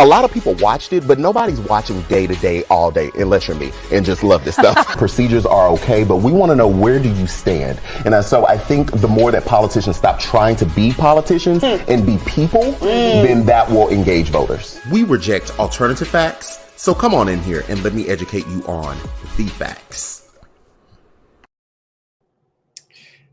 A lot of people watched it, but nobody's watching day to day, all day, unless you're me and just love this stuff. Procedures are okay, but we want to know, where do you stand? And so I think the more that politicians stop trying to be politicians and be people, then that will engage voters. We reject alternative facts, so come on in here and let me educate you on the facts.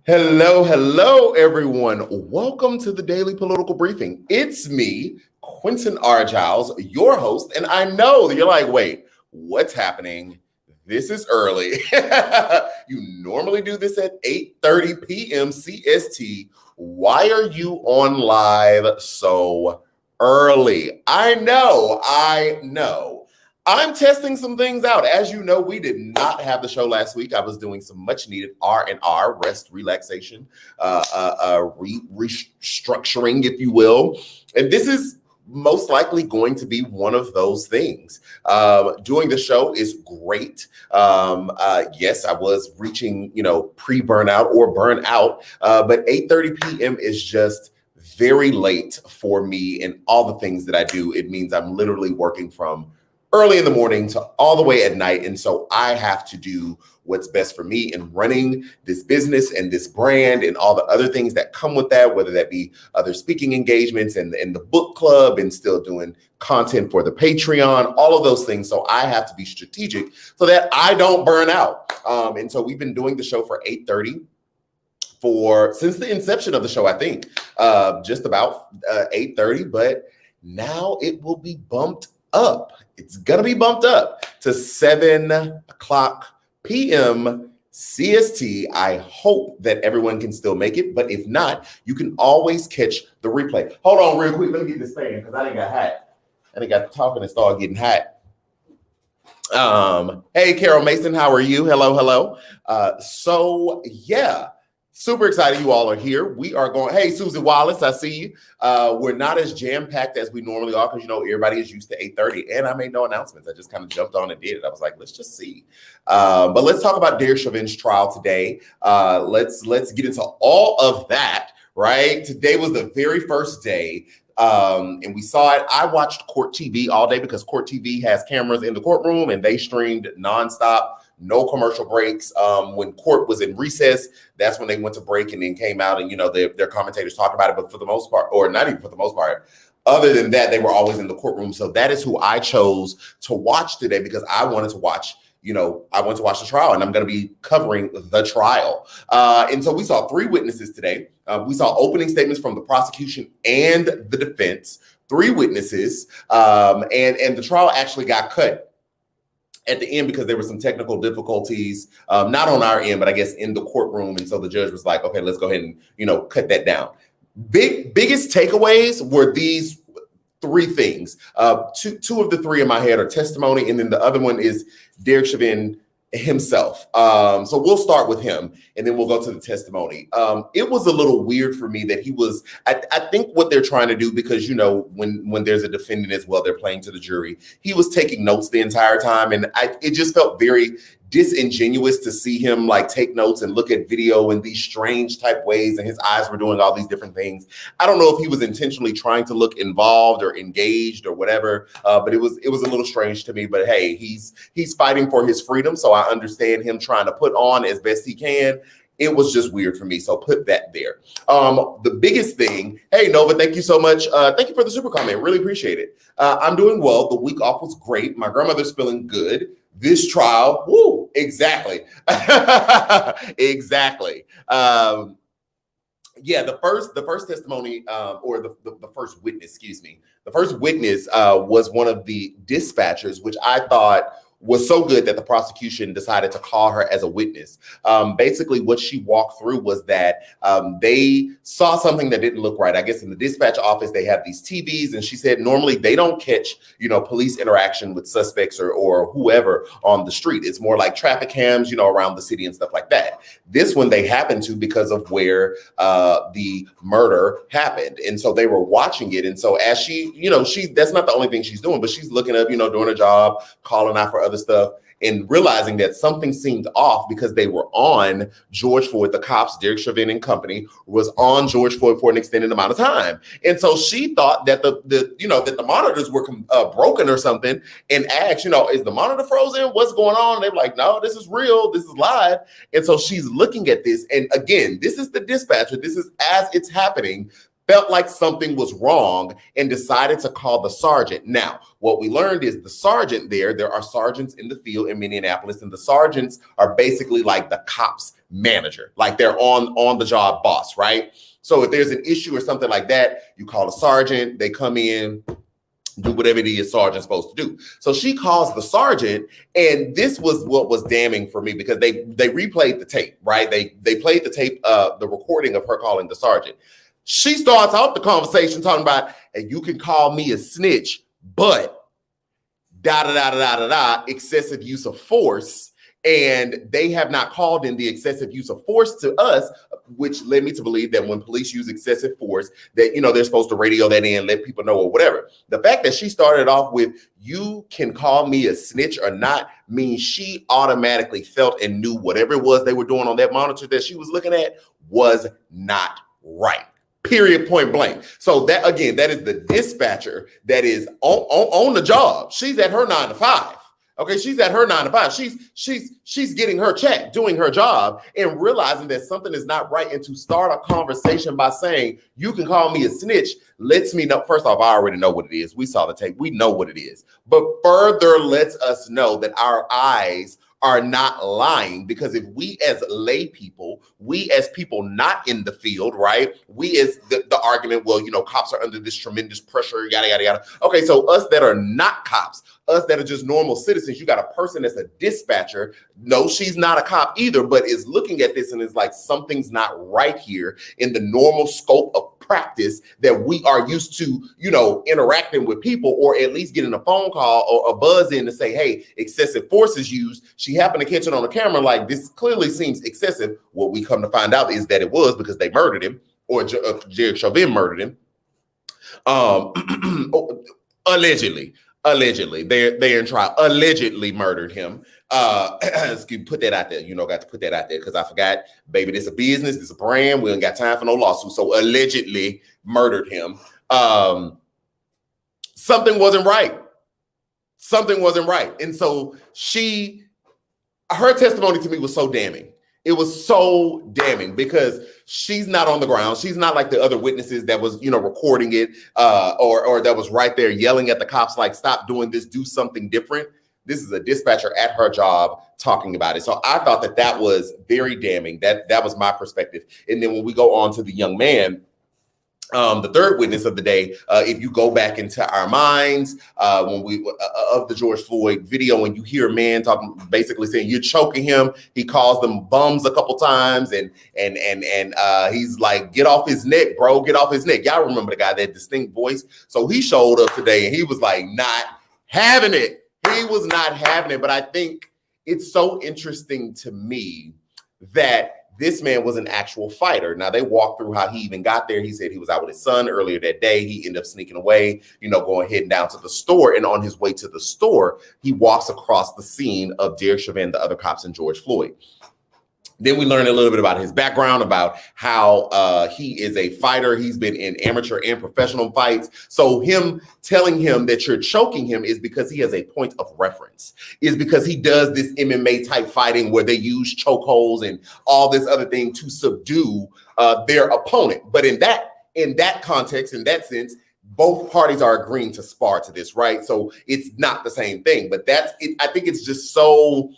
Hello, everyone. Welcome to the Daily Political Briefing. It's me, QuentinRJiles, your host, and I know that you're like, wait, what's happening? This is early. You normally do this at 8:30 p.m. CST. Why are you on live so early? I know. I'm testing some things out. As you know, we did not have the show last week. I was doing some much needed R&R, rest, relaxation, restructuring, if you will. And this is most likely going to be one of those things. Doing the show is great. Yes, I was reaching, pre-burnout or burnout, but 8:30 p.m. is just very late for me and all the things that I do. It means I'm literally working from early in the morning to all the way at night. And so I have to do what's best for me in running this business and this brand and all the other things that come with that, whether that be other speaking engagements and the book club and still doing content for the Patreon, all of those things. So I have to be strategic so that I don't burn out. And so we've been doing the show for 8:30 since the inception of the show, I think, just about 8:30, but now it will be bumped up. It's gonna be bumped up to 7 o'clock p.m. CST. I hope that everyone can still make it, but if not, you can always catch the replay. Hold on real quick. Let me get this fan because I didn't got hot. I didn't got talking and started getting hot. Hey, Carol Mason, how are you? Hello. So yeah. Super excited you all are here. We are going, hey, Susie Wallace, I see you. We're not as jam-packed as we normally are because, everybody is used to 8:30, and I made no announcements. I just kind of jumped on and did it. I was like, let's just see. But let's talk about Derek Chauvin's trial today. Let's get into all of that, right? Today was the very first day. And we saw it. I watched Court TV all day because Court TV has cameras in the courtroom and they streamed nonstop. No commercial breaks. When court was in recess, that's when they went to break and then came out and, their commentators talked about it. But for the most part, or not even for the most part, other than that, they were always in the courtroom. So that is who I chose to watch today because I wanted to watch, I went to watch the trial and I'm going to be covering the trial. And so we saw 3 witnesses today. We saw opening statements from the prosecution and the defense, 3 witnesses. And the trial actually got cut at the end because there were some technical difficulties, not on our end, but I guess in the courtroom. And so the judge was like, okay, let's go ahead and, cut that down. Biggest takeaways were these 3 things. Two of the 3 in my head are testimony. And then the other one is Derek Chauvin himself. So we'll start with him and then we'll go to the testimony. It was a little weird for me that he was, I think what they're trying to do, because, when there's a defendant as well, they're playing to the jury. He was taking notes the entire time. And it just felt very disingenuous to see him take notes and look at video in these strange type ways. And his eyes were doing all these different things. I don't know if he was intentionally trying to look involved or engaged or whatever, but it was a little strange to me. But hey, he's fighting for his freedom. So I understand him trying to put on as best he can. It was just weird for me. So put that there. The biggest thing, hey, Nova, thank you so much. Thank you for the super comment. Really appreciate it. I'm doing well. The week off was great. My grandmother's feeling good. This trial, woo, exactly. Exactly. Yeah, the first testimony, or the first witness, excuse me. The first witness was one of the dispatchers, which I thought was so good that the prosecution decided to call her as a witness. Basically, what she walked through was that they saw something that didn't look right. I guess in the dispatch office, they have these TVs, and she said normally they don't catch, police interaction with suspects or whoever on the street. It's more like traffic cams, around the city and stuff like that. This one they happened to because of where the murder happened. And so they were watching it. And so as she, that's not the only thing she's doing, but she's looking up, doing her job, calling out for other stuff. and realizing that something seemed off because they were on George Floyd. The cops, Derek Chauvin and company, was on George Floyd for an extended amount of time. And so she thought that the monitors were broken or something, and asked, is the monitor frozen? What's going on? And they were like, no, this is real. This is live. And so she's looking at this. And again, this is the dispatcher. This is as it's happening. Felt like something was wrong and decided to call the sergeant. Now, what we learned is the sergeant there are sergeants in the field in Minneapolis, and the sergeants are basically like the cops manager, like they're on the job boss, right? So if there's an issue or something like that, you call a sergeant, they come in, do whatever it is sergeant's supposed to do. So she calls the sergeant, and this was what was damning for me because they replayed the tape, right? They played the tape, the recording of her calling the sergeant. She starts out the conversation talking about, and you can call me a snitch, but excessive use of force. And they have not called in the excessive use of force to us, which led me to believe that when police use excessive force, that, they're supposed to radio that in, let people know or whatever. The fact that she started off with, you can call me a snitch or not, means she automatically felt and knew whatever it was they were doing on that monitor that she was looking at was not right. Period, point blank. So that, again, that is the dispatcher that is on the job. She's at her 9 to 5. Okay, she's at her 9 to 5. She's getting her check, doing her job, and realizing that something is not right. And to start a conversation by saying, you can call me a snitch, lets me know, first off, I already know what it is. We saw the tape. We know what it is. But further lets us know that our eyes are not lying, because if we as lay people, we as people not in the field, right? We as the argument, well, cops are under this tremendous pressure, yada, yada, yada. Okay, so us that are not cops, us that are just normal citizens, you got a person that's a dispatcher. No, she's not a cop either, but is looking at this and is like, something's not right here in the normal scope of practice that we are used to, interacting with people, or at least getting a phone call or a buzz in to say, hey, excessive force is used. She happened to catch it on the camera, like, this clearly seems excessive. What we come to find out is that it was because they murdered him, or Derek Chauvin murdered him. Allegedly, they're in trial. Allegedly murdered him. Put that out there. Got to put that out there because I forgot, baby. This is a business. This is a brand. We ain't got time for no lawsuit. So allegedly murdered him. Something wasn't right. Something wasn't right. And so her testimony to me was so damning. It was so damning because she's not on the ground. She's not like the other witnesses that was, recording it, or that was right there yelling at the cops, like, stop doing this, do something different. This is a dispatcher at her job talking about it. So I thought that was very damning. That was my perspective. And then when we go on to the young man, the third witness of the day, if you go back into our minds, when we of the George Floyd video, when you hear a man talking, basically saying you're choking him, he calls them bums a couple times, and he's like, get off his neck, bro, get off his neck. Y'all remember the guy, that distinct voice? So he showed up today and he was like, not having it. He was not having it. But I think it's so interesting to me that this man was an actual fighter. Now, they walked through how he even got there. He said he was out with his son earlier that day. He ended up sneaking away, heading down to the store. And on his way to the store, he walks across the scene of Derek Chauvin, the other cops, and George Floyd. Then we learned a little bit about his background, about how he is a fighter. He's been in amateur and professional fights. So him telling him that you're choking him is because he has a point of reference, is because he does this MMA type fighting where they use chokeholds and all this other thing to subdue their opponent. But in that context, in that sense, both parties are agreeing to spar to this, right? So it's not the same thing, but that's it. I think it's just so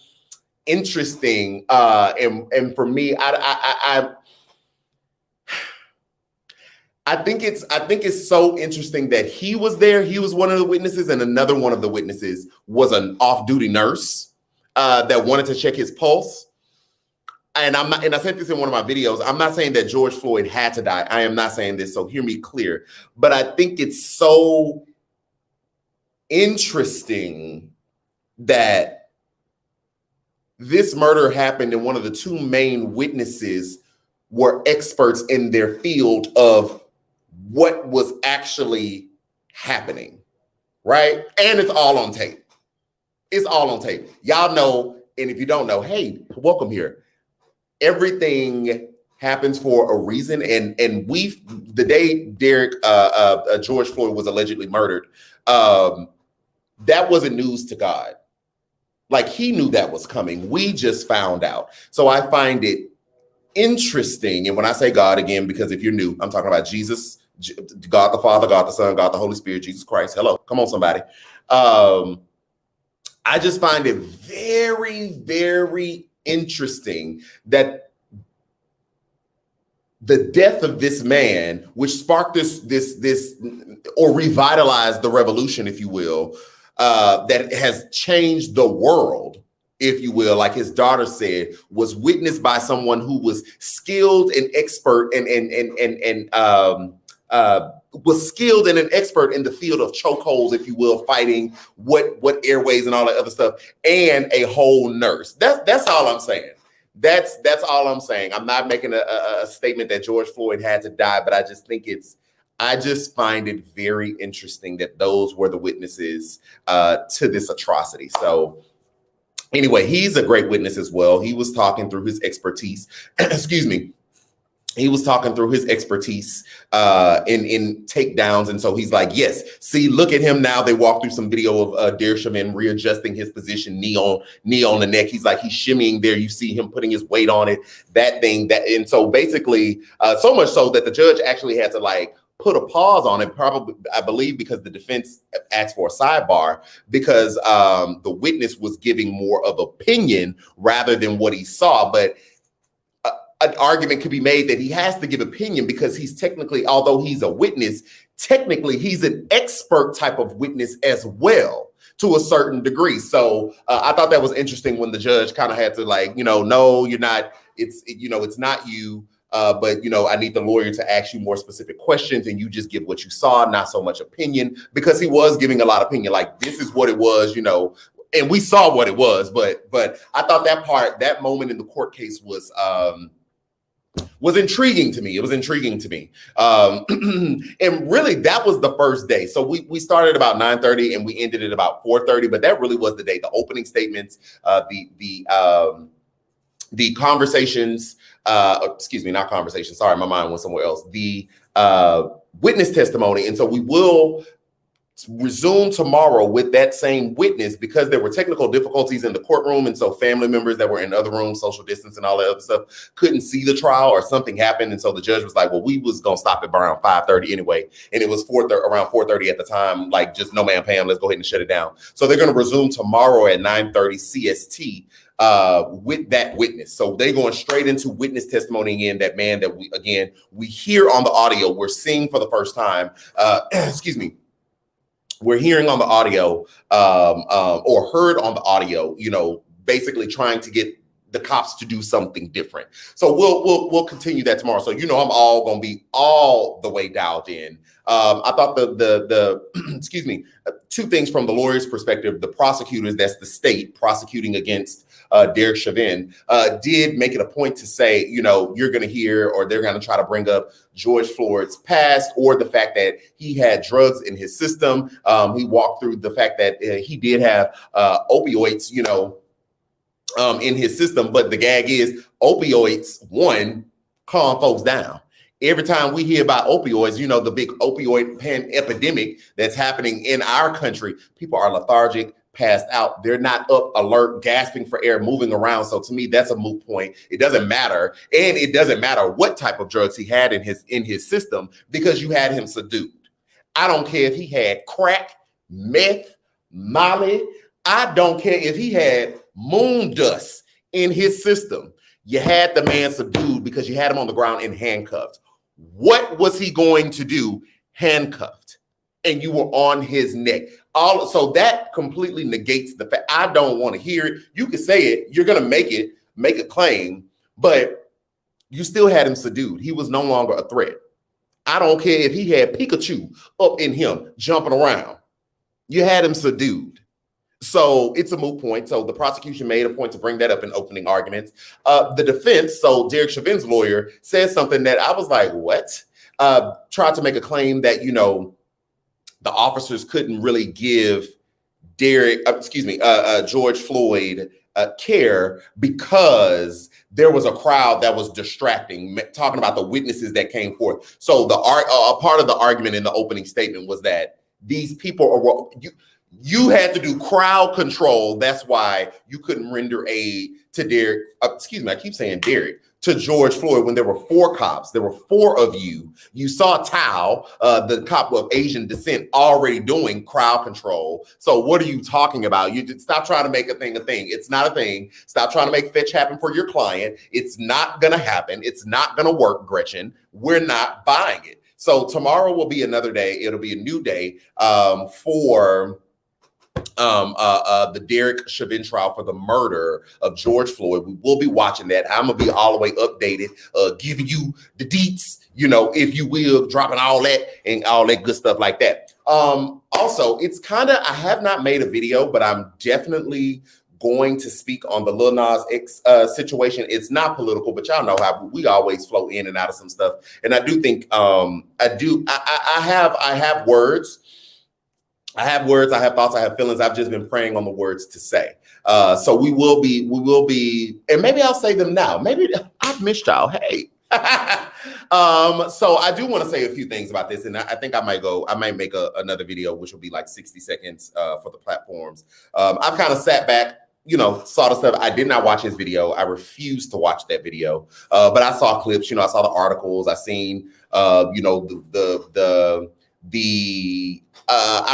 interesting, and for me, I think it's so interesting that he was there. He was one of the witnesses, and another one of the witnesses was an off-duty nurse that wanted to check his pulse. And I said this in one of my videos. I'm not saying that George Floyd had to die. I am not saying this, so hear me clear. But I think it's so interesting that this murder happened and one of the two main witnesses were experts in their field of what was actually happening, right? And it's all on tape. It's all on tape. Y'all know, and if you don't know, hey, welcome here. Everything happens for a reason, and the day Derek George Floyd was allegedly murdered, that wasn't news to God. Like, he knew that was coming. We just found out. So I find it interesting, and when I say God, again, because if you're new, I'm talking about Jesus, God the Father, God the Son, God the Holy Spirit, Jesus Christ. Hello, come on, somebody. I just find it very, very interesting that the death of this man, which sparked this or revitalized the revolution, if you will, that has changed the world, if you will, like his daughter said, was witnessed by someone who was skilled and expert was skilled and an expert in the field of chokeholds, if you will, fighting what airways and all that other stuff, and a whole nurse. That's all I'm saying. That's all I'm saying. I'm not making a statement that George Floyd had to die, but I just think I just find it very interesting that those were the witnesses to this atrocity. So anyway, he's a great witness as well. He was talking through his expertise. Excuse me. He was talking through his expertise in takedowns. And so he's like, yes, see, look at him now. They walk through some video of Derek Chauvin readjusting his position, knee on the neck. He's like, he's shimmying there. You see him putting his weight on it, that thing. And so basically, so much so that the judge actually had to like put a pause on it, probably, I believe, because the defense asked for a sidebar, because the witness was giving more of opinion rather than what he saw. But an argument could be made that he has to give opinion because he's technically, although he's a witness, technically he's an expert type of witness as well to a certain degree. So I thought that was interesting when the judge kind of had to like, no, you're not, it's not you. But, I need the lawyer to ask you more specific questions and you just give what you saw, not so much opinion, because he was giving a lot of opinion. Like, this is what it was, and we saw what it was. But I thought that moment in the court case was intriguing to me. It was intriguing to me. And really, that was the first day. So we started about 9:30 and we ended at about 4:30. But that really was the day. The opening statements, the conversations, excuse me, not conversations. Sorry, my mind went somewhere else. The witness testimony. And so we will resume tomorrow with that same witness because there were technical difficulties in the courtroom. And so family members that were in other rooms, social distance and all that other stuff, couldn't see the trial or something happened. And so the judge was like, well, we was going to stop at around 5:30 anyway. And it was around 4:30 at the time, like just no man Pam, let's go ahead and shut it down. So they're going to resume tomorrow at 9:30 CST with that witness. So they're going straight into witness testimony again, that man that we hear on the audio, we're seeing for the first time, excuse me, we're hearing on the audio or heard on the audio, basically trying to get the cops to do something different. So we'll continue that tomorrow. So, I'm all going to be all the way dialed in. I thought the excuse me, two things from the lawyer's perspective. The prosecutors, that's the state prosecuting against Derek Chauvin, did make it a point to say, you're going to hear, or they're going to try to bring up George Floyd's past or the fact that he had drugs in his system. He walked through the fact that he did have opioids, in his system. But the gag is opioids, one, calm folks down. Every time we hear about opioids, the big opioid epidemic that's happening in our country, people are lethargic, passed out. They're not up, alert, gasping for air, moving around. So to me, that's a moot point. It doesn't matter. And it doesn't matter what type of drugs he had in his system, because you had him subdued. I don't care if he had crack, meth, molly. I don't care if he had moon dust in his system. You had the man subdued because you had him on the ground and handcuffed. What was he going to do handcuffed? And you were on his neck. So that completely negates the fact. I don't want to hear it. You can say it. You're going to make a claim, but you still had him subdued. He was no longer a threat. I don't care if he had Pikachu up in him jumping around. You had him subdued. So it's a moot point. So the prosecution made a point to bring that up in opening arguments. The defense, so Derek Chauvin's lawyer, says something that I was like, what? Tried to make a claim that, the officers couldn't really give George Floyd care because there was a crowd that was distracting, talking about the witnesses that came forth. So a part of the argument in the opening statement was that these people you had to do crowd control. That's why you couldn't render aid to Derek. I keep saying Derek. To George Floyd when there were 4 cops. There were 4 of you. You saw Tao, the cop of Asian descent, already doing crowd control. So what are you talking about? You stop trying to make a thing a thing. It's not a thing. Stop trying to make fetch happen for your client. It's not going to happen. It's not going to work, Gretchen. We're not buying it. So tomorrow will be another day. It'll be a new day for the Derek Chauvin trial for the murder of George Floyd. We will be watching that. I'm gonna be all the way updated, giving you the deets, if you will, dropping all that and all that good stuff like that. Also, it's I have not made a video, but I'm definitely going to speak on the Lil Nas X situation. It's not political, but y'all know how we always flow in and out of some stuff. And I do think I have words. I have words, I have thoughts, I have feelings. I've just been praying on the words to say. So we will be, and maybe I'll say them now. Maybe I've missed y'all. Hey. So I do want to say a few things about this, and I think I might make another video, which will be like 60 seconds for the platforms. I've kind of sat back, saw the stuff. I did not watch his video. I refused to watch that video. But I saw clips, I saw the articles. I seen, I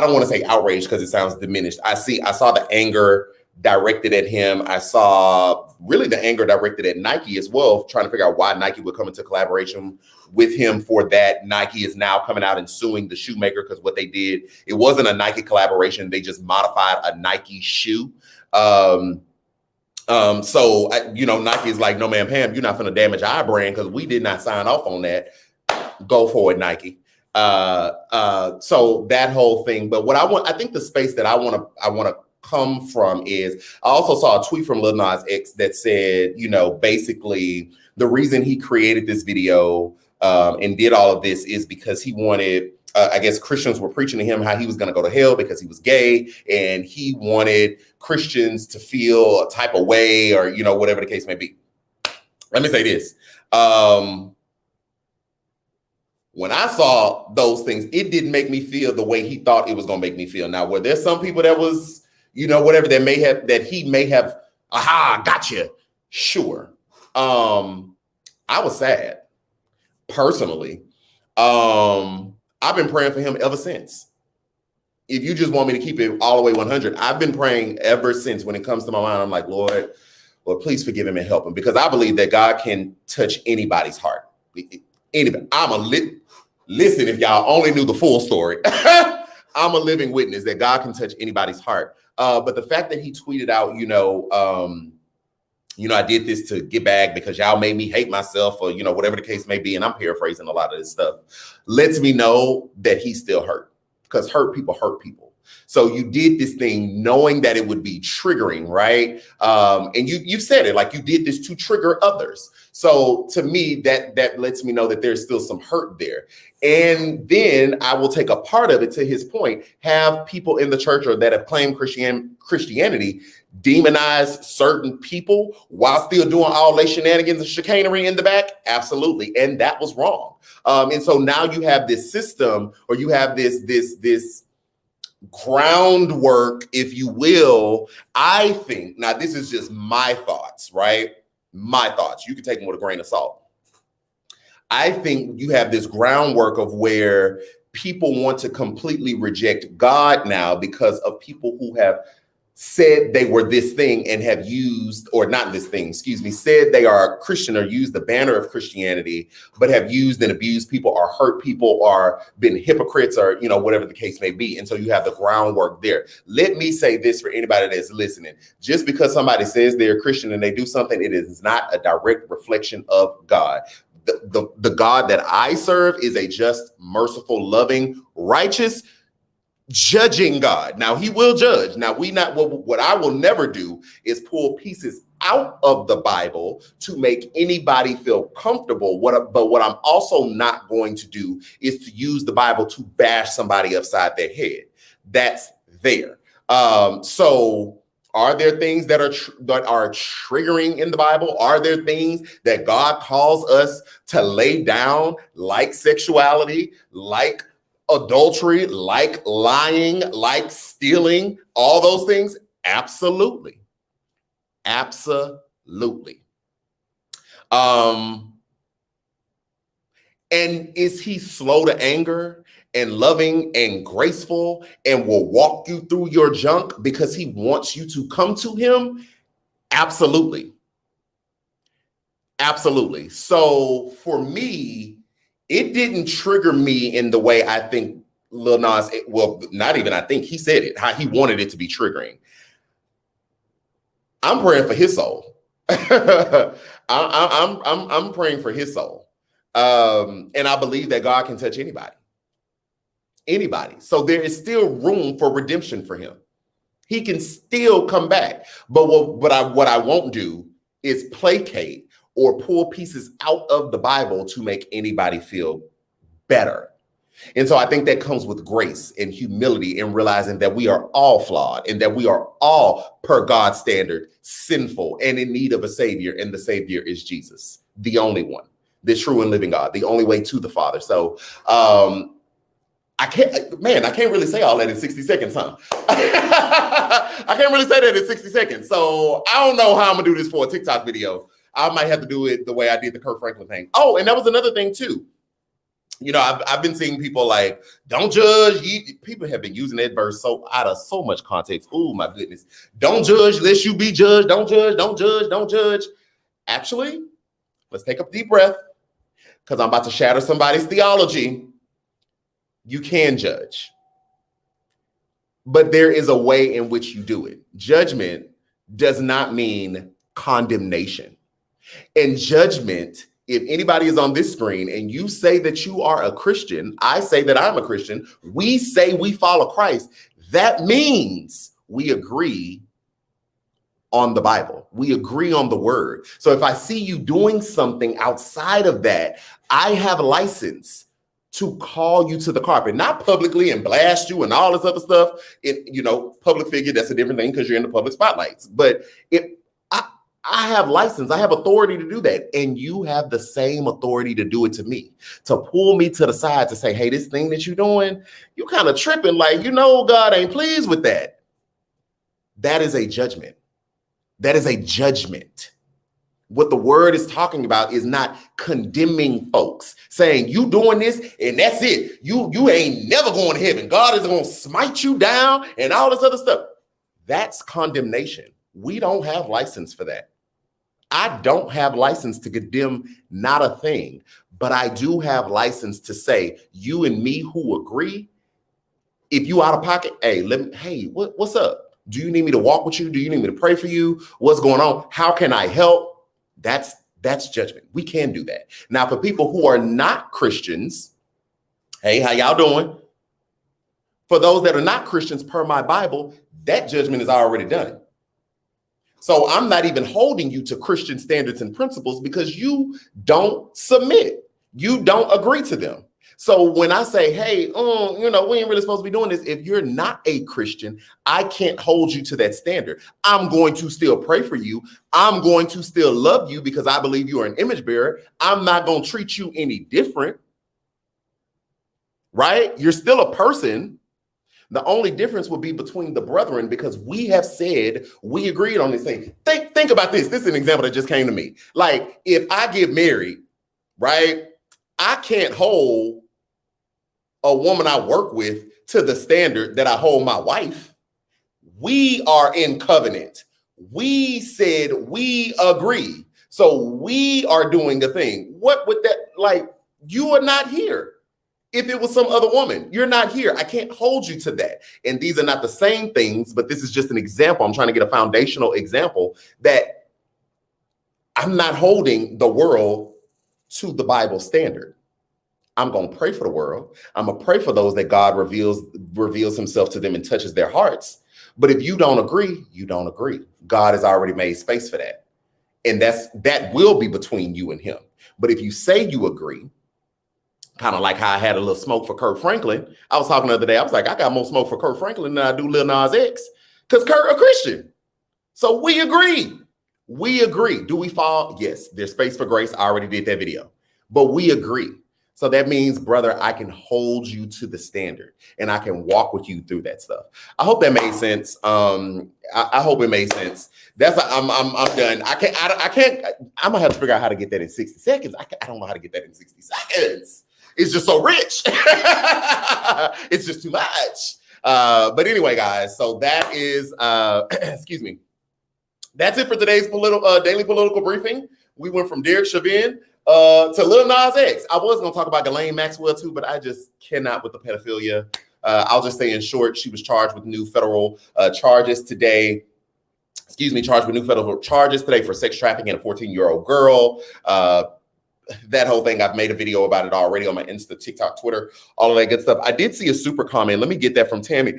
don't want to say outrage because it sounds diminished. I saw the anger directed at him. I saw really the anger directed at Nike as well, trying to figure out why Nike would come into collaboration with him for that. Nike is now coming out and suing the shoemaker because what they did, it wasn't a Nike collaboration. They just modified a Nike shoe. So Nike is like, no, ma'am, Pam, you're not going to damage our brand because we did not sign off on that. Go for it, Nike. So that whole thing, but I think the space that I want to come from is, I also saw a tweet from Lil Nas X that said, basically the reason he created this video, and did all of this is because he wanted, I guess Christians were preaching to him how he was going to go to hell because he was gay, and he wanted Christians to feel a type of way, or, whatever the case may be. Let me say this. When I saw those things, it didn't make me feel the way he thought it was going to make me feel. Now, were there some people that was, whatever that he may have, gotcha. Sure. I was sad. Personally. I've been praying for him ever since. If you just want me to keep it all the way 100, I've been praying ever since. When it comes to my mind, I'm like, Lord, please forgive him and help him, because I believe that God can touch anybody's heart. Anybody. Listen, if y'all only knew the full story, I'm a living witness that God can touch anybody's heart. But the fact that he tweeted out, I did this to get back because y'all made me hate myself, or, whatever the case may be. And I'm paraphrasing a lot of this stuff. Lets me know that he's still hurt, because hurt people hurt people. So you did this thing knowing that it would be triggering, right? And you said it, like, you did this to trigger others. So to me, that lets me know that there's still some hurt there. And then I will take a part of it, to his point, have people in the church or that have claimed Christianity demonize certain people while still doing all their shenanigans and chicanery in the back? Absolutely. And that was wrong. And so now you have this system, or you have this groundwork, if you will. I think, now this is just my thoughts, right? My thoughts. You can take them with a grain of salt. I think you have this groundwork of where people want to completely reject God now because of people who have said they were this thing and have used, or not this thing, said they are a Christian or used the banner of Christianity, but have used and abused people or hurt people or been hypocrites, or, whatever the case may be. And so you have the groundwork there. Let me say this for anybody that's listening. Just because somebody says they're a Christian and they do something, it is not a direct reflection of God. The God that I serve is a just, merciful, loving, righteous, judging God. Now, he will judge. Now, what I will never do is pull pieces out of the Bible to make anybody feel comfortable. But what I'm also not going to do is to use the Bible to bash somebody upside their head. That's there. So are there things that are triggering in the Bible? Are there things that God calls us to lay down, like sexuality, like adultery, like lying, like stealing, all those things? Absolutely. Absolutely. And is he slow to anger and loving and graceful and will walk you through your junk because he wants you to come to him? Absolutely. Absolutely. So for me, it didn't trigger me in the way I think Lil Nas, well, not even I think, he said it, how he wanted it to be triggering. I'm praying for his soul. I'm praying for his soul. And I believe that God can touch anybody. Anybody. So there is still room for redemption for him. He can still come back. But what I won't do is placate or pull pieces out of the Bible to make anybody feel better. And so I think that comes with grace and humility and realizing that we are all flawed and that we are all, per God's standard, sinful and in need of a savior. And the savior is Jesus, the only one, the true and living God, the only way to the Father. So I can't really say all that in 60 seconds, huh? I can't really say that in 60 seconds. So I don't know how I'm gonna do this for a TikTok video. I might have to do it the way I did the Kirk Franklin thing. Oh, and that was another thing too. You know, I've been seeing people like, don't judge. People have been using that verse so out of so much context. Oh my goodness. Don't judge lest you be judged. Don't judge, don't judge, don't judge. Actually, let's take a deep breath because I'm about to shatter somebody's theology. You can judge, but there is a way in which you do it. Judgment does not mean condemnation. And judgment, if anybody is on this screen and you say that you are a Christian, I say that I'm a Christian, we say we follow Christ, that means we agree on the Bible. We agree on the word. So if I see you doing something outside of that, I have a license to call you to the carpet, not publicly and blast you and all this other stuff. Public figure, that's a different thing because you're in the public spotlights. But I have license, I have authority to do that. And you have the same authority to do it to me, to pull me to the side to say, hey, this thing that you're doing, you kind of tripping, like, God ain't pleased with that. That is a judgment. That is a judgment. What the word is talking about is not condemning folks, saying you doing this and that's it. You ain't never going to heaven. God is going to smite you down and all this other stuff. That's condemnation. We don't have license for that. I don't have license to condemn not a thing, but I do have license to say you and me who agree, if you out of pocket, hey, what's up? Do you need me to walk with you? Do you need me to pray for you? What's going on? How can I help? That's judgment. We can do that. Now, for people who are not Christians, hey, how y'all doing? For those that are not Christians, per my Bible, that judgment is already done. So I'm not even holding you to Christian standards and principles because you don't submit. You don't agree to them. So when I say, hey, we ain't really supposed to be doing this. If you're not a Christian, I can't hold you to that standard. I'm going to still pray for you. I'm going to still love you because I believe you are an image bearer. I'm not going to treat you any different, right? You're still a person. The only difference will be between the brethren because we have said we agreed on this thing. Think about this. This is an example that just came to me. Like if I get married, right? I can't hold a woman I work with to the standard that I hold my wife. We are in covenant. We said we agree. So we are doing the thing. What would that, like, you are not here. If it was some other woman, you're not here. I can't hold you to that. And these are not the same things, but this is just an example. I'm trying to get a foundational example that I'm not holding the world to the Bible standard. I'm going to pray for the world. I'm going to pray for those that God reveals himself to them and touches their hearts. But if you don't agree, you don't agree. God has already made space for that. And that will be between you and him. But if you say you agree, kind of like how I had a little smoke for Kirk Franklin. I was talking the other day. I was like, I got more smoke for Kirk Franklin than I do Lil Nas X. because Kurt a Christian. So we agree. We agree. Do we fall? Yes, there's space for grace. I already did that video. But we agree. So that means, brother, I can hold you to the standard and I can walk with you through that stuff. I hope that made sense. I hope it made sense. I'm done. I can't. I'm gonna have to figure out how to get that in 60 seconds. I don't know how to get that in 60 seconds. It's just so rich. It's just too much. But anyway, guys, so that is, excuse me. That's it for today's daily political briefing. We went from Derek Chauvin to Lil Nas X. I was going to talk about Ghislaine Maxwell too, but I just cannot with the pedophilia. I'll just say in short, she was charged with new federal charges today. Charged with new federal charges today for sex trafficking a 14-year-old girl. That whole thing, I've made a video about it already on my Insta, TikTok, Twitter, all of that good stuff. I did see a super comment. Let me get that from Tammy.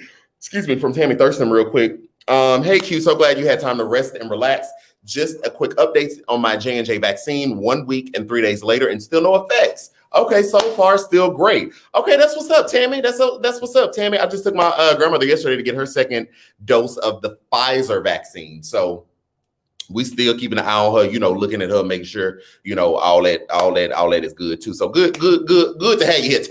From Tammy Thurston real quick. Hey, Q, so glad you had time to rest and relax. Just a quick update on my J&J vaccine 1 week and 3 days later and still no effects. Okay, so far still great. Okay, that's what's up, Tammy. That's what's up, Tammy. I just took my grandmother yesterday to get her second dose of the Pfizer vaccine. So we still keeping an eye on her, looking at her, making sure, all that is good too. So good to have you here,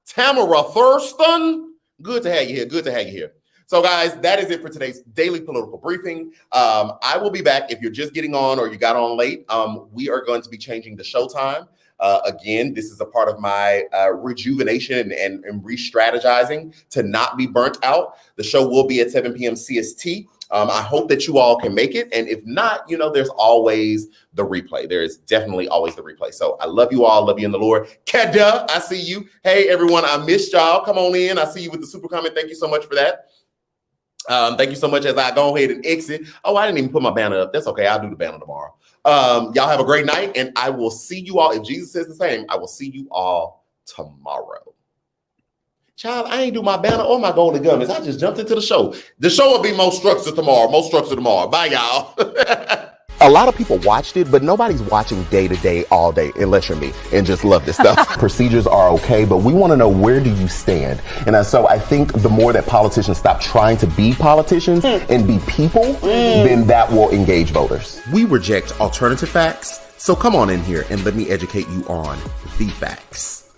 Tamara Thurston. Good to have you here. So guys, that is it for today's daily political briefing. I will be back if you're just getting on or you got on late. We are going to be changing the show time. Again, this is a part of my rejuvenation and re-strategizing to not be burnt out. The show will be at 7 p.m. CST. I hope that you all can make it. And if not, there's always the replay. There is definitely always the replay. So I love you all. Love you in the Lord. Kada, I see you. Hey, everyone, I missed y'all. Come on in. I see you with the super comment. Thank you so much for that. Thank you so much as I go ahead and exit. Oh, I didn't even put my banner up. That's okay. I'll do the banner tomorrow. Y'all have a great night. And I will see you all. If Jesus says the same, I will see you all tomorrow. Child, I ain't do my banner or my golden gummies. I just jumped into the show. The show will be more structured tomorrow. Bye, y'all. A lot of people watched it, but nobody's watching day to day, all day, unless you're me and just love this stuff. Procedures are okay, but we want to know, where do you stand? And so I think the more that politicians stop trying to be politicians and be people, then that will engage voters. We reject alternative facts, so come on in here and let me educate you on the facts.